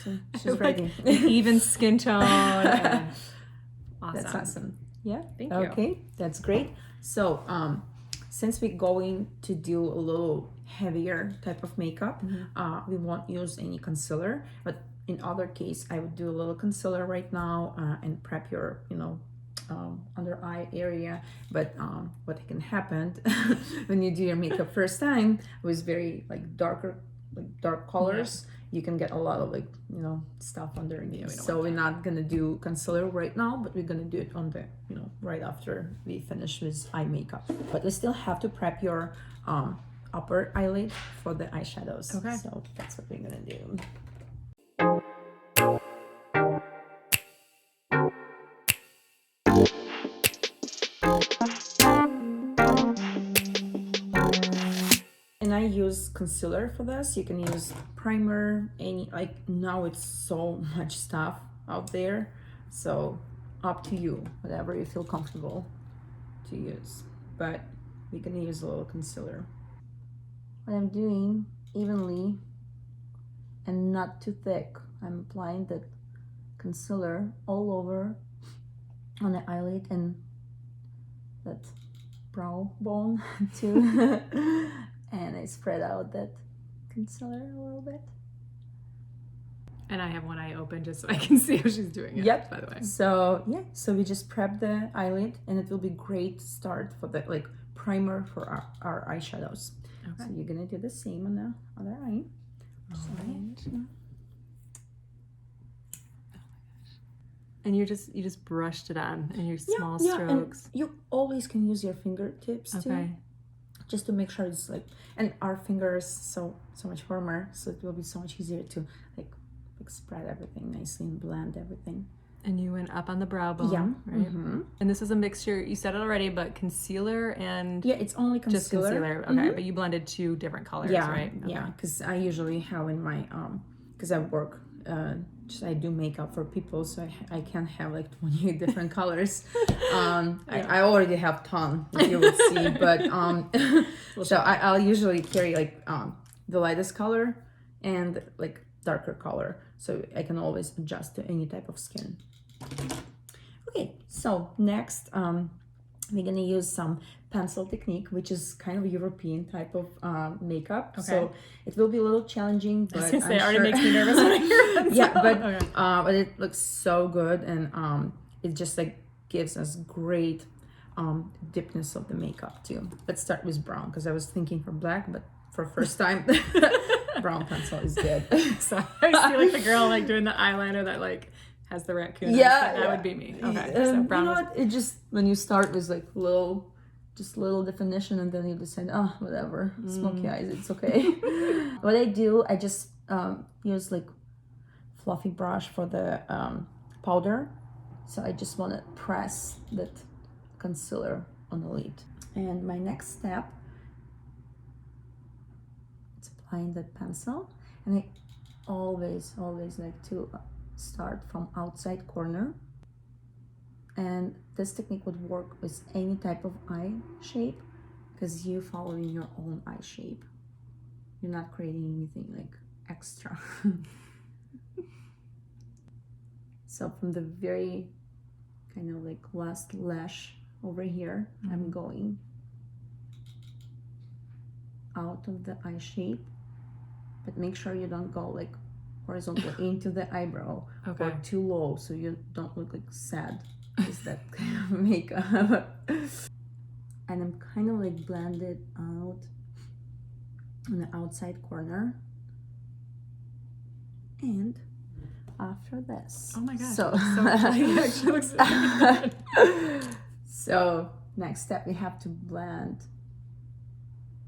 So she's ready. Even skin tone. And awesome. That's awesome. Yeah. Thank you. Okay, that's great. So since we're going to do a little heavier type of makeup, we won't use any concealer. But in other case, I would do a little concealer right now and prep your, under eye area. But what can happen when you do your makeup first time with very dark colors, you can get a lot of stuff underneath. So we're not gonna do concealer right now, but we're gonna do it on the right after we finish with eye makeup. But we still have to prep your upper eyelid for the eyeshadows. Okay. So that's what we're gonna do. And I use concealer for this. You can use primer, now it's so much stuff out there. So up to you, whatever you feel comfortable to use. But we're gonna use a little concealer. What I'm doing evenly and not too thick. I'm applying the concealer all over on the eyelid and that brow bone too. And I spread out that concealer a little bit. And I have one eye open just so I can see how she's doing it. Yep. By the way. So yeah, so we just prep the eyelid, and it will be great start for the primer for our eyeshadows. Okay. So you're gonna do the same on the other eye. And you just brushed it on in your small And strokes. you always can use your fingertips too, just to make sure it's and our fingers so much warmer, so it will be so much easier to spread everything nicely and blend everything. And you went up on the brow bone, right? And this is a mixture, you said it already, but concealer and... Yeah, it's only concealer. Just concealer, okay. But you blended two different colors, right? Okay. Yeah, because I usually have in my, because I work, I do makeup for people, so I can't have 28 different colors. I already have ton, if you would see, but so I'll usually carry the lightest color and darker color, so I can always adjust to any type of skin. Okay, so next we're gonna use some pencil technique, which is kind of European type of makeup. Okay. So it will be a little challenging, but I was gonna say, it already makes me nervous when I hear pencil. Yeah, but it looks so good, and it just gives us great deepness of the makeup too. Let's start with brown, because I was thinking for black, but for first time brown pencil is good. So I see the girl doing the eyeliner that has the raccoon. Yeah, that would be me. Okay, so brown. You know what? It just, when you start with little definition, and then you decide, whatever, smoky eyes, it's okay. What I do, I just use fluffy brush for the powder. So I just want to press that concealer on the lid. And my next step, it's applying the pencil, and I always like to start from outside corner. And this technique would work with any type of eye shape, because you're following your own eye shape. You're not creating anything extra. So from the very kind of last lash over here, I'm going out of the eye shape, but make sure you don't go horizontally into the eyebrow, or too low, so you don't look sad. Is that kind of makeup. And I'm kind of blended out on the outside corner. And after this, oh my gosh, so it actually looks so good. So next step, we have to blend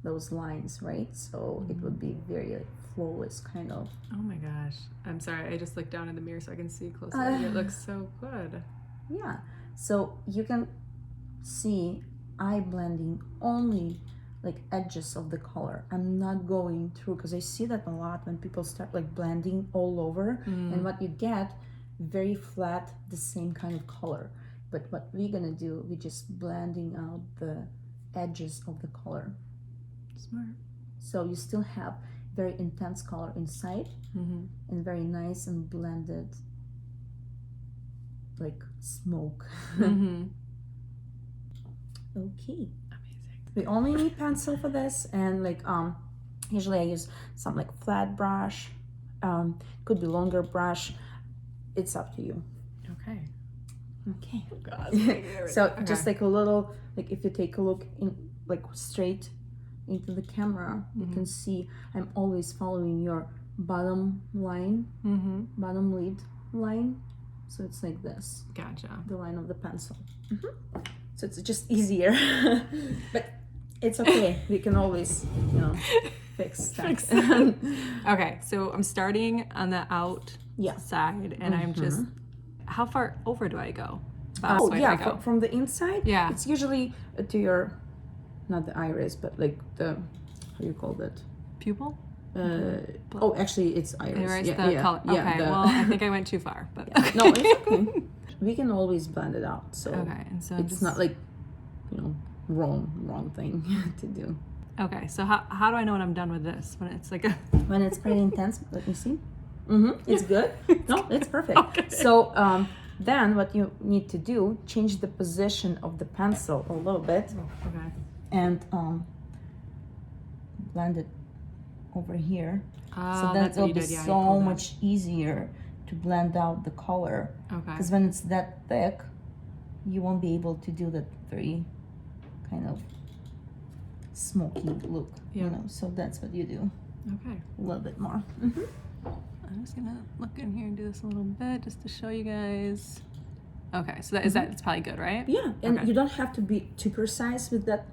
those lines, right? So it would be very flawless kind of. Oh my gosh, I'm sorry, I just looked down in the mirror so I can see closer. It looks so good. Yeah, so you can see eye blending only edges of the color. I'm not going through, because I see that a lot when people start blending all over, and what you get, very flat, the same kind of color. But what we're gonna do, we're just blending out the edges of the color. Smart. So you still have very intense color inside, and very nice and blended, like smoke. Okay. Amazing. We only need pencil for this, and like usually I use some like flat brush, could be longer brush. It's up to you. Okay. Okay. Oh, God, So just like a little, like if you take a look in like straight into the camera, you can see I'm always following your bottom line, bottom lid line. So it's like this. Gotcha. The line of the pencil. So it's just easier, but it's okay. We can always, you know, fix that. Okay, so I'm starting on the outside, and I'm just. How far over do I go? From the inside. Yeah. It's usually to your, not the iris, but like the, how do you call that? Pupil? Oh, actually, it's iris. Iris, the color. Okay, well, I think I went too far, but no, it's okay. We can always blend it out, so okay, and so it's not like, you know, wrong thing to do. Okay, so how do I know when I'm done with this? When it's like a when it's pretty intense. Let me see. It's good. No, it's perfect. Okay. So then what you need to do, change the position of the pencil a little bit, okay, and blend it over here. So then that's what it'll you be did. Yeah, so much easier to blend out the color. Okay. Because when it's that thick, you won't be able to do that very kind of smoky look. Yeah. You know, so that's what you do. Okay. A little bit more. I'm just gonna look in here and do this a little bit just to show you guys. Okay, so that is that. It's probably good, right? Yeah, and Okay. you don't have to be too precise with that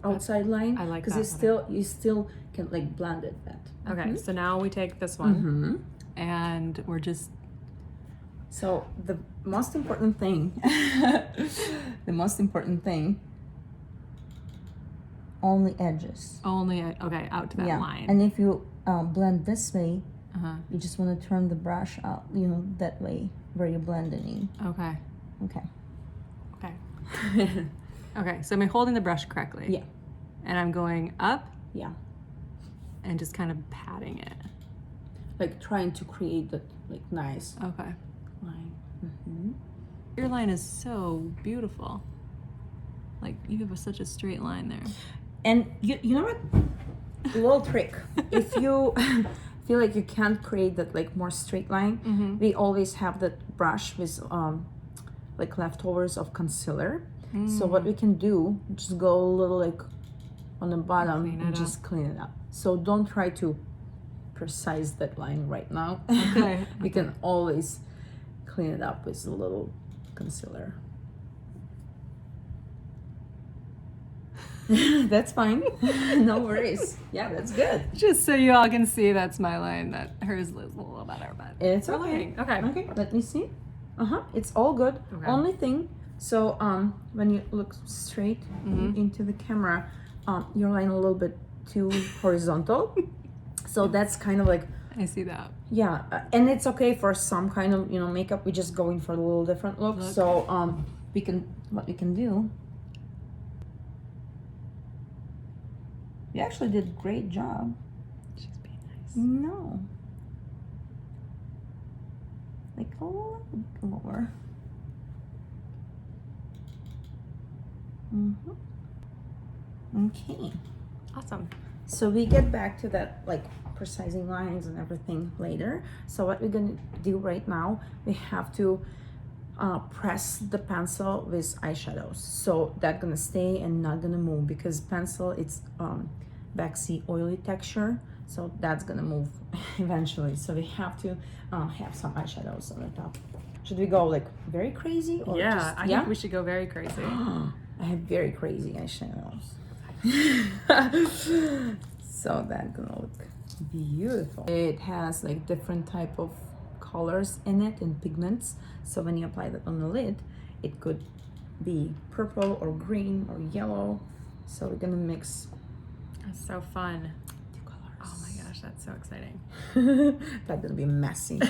outside line. I like because that you still can like blend it that. Okay, so now we take this one and we're just. So the most important thing, only edges. Only out to that line. And if you blend this way, you just want to turn the brush out, you know, that way where you're blending in. Okay. Okay. Okay, so I'm holding the brush correctly. Yeah. And I'm going up. Yeah. And just kind of patting it. Like trying to create that like nice Okay. line. Your line is so beautiful. Like you have such a straight line there. And you know what? A little trick. If you feel like you can't create that like more straight line, we always have that brush with like leftovers of concealer. So what we can do, just go a little like on the bottom and just clean it up. So don't try to precise that line right now. Okay. You can always clean it up with a little concealer. That's fine. No worries. Yeah, that's good. Just so you all can see, that's my line. That hers is a little better, but It's we're okay. learning. Okay. Okay, let me see. It's all good. Okay. Only thing, so when you look straight into the camera, your line a little bit too horizontal. So that's kind of like, I see that. yeah, and it's okay for some kind of, you know, makeup. We're just going for a little different look. So what we can do. You actually did a great job. She's being nice. No. Like a little lower. Okay. Awesome. So we get back to that like precising lines and everything later. So what we're gonna do right now, we have to press the pencil with eyeshadows. So that's gonna stay and not gonna move because pencil, it's waxy, oily texture. So that's gonna move eventually. So we have to have some eyeshadows on the top. Should we go like very crazy? Or Yeah, I think we should go very crazy. I have very crazy eyeshadows. So that's gonna look beautiful. It has like different type of colors in it and pigments. So when you apply that on the lid, it could be purple or green or yellow. So we're gonna mix That's so fun. 2 colors. Oh my gosh, that's so exciting. That's gonna be messy.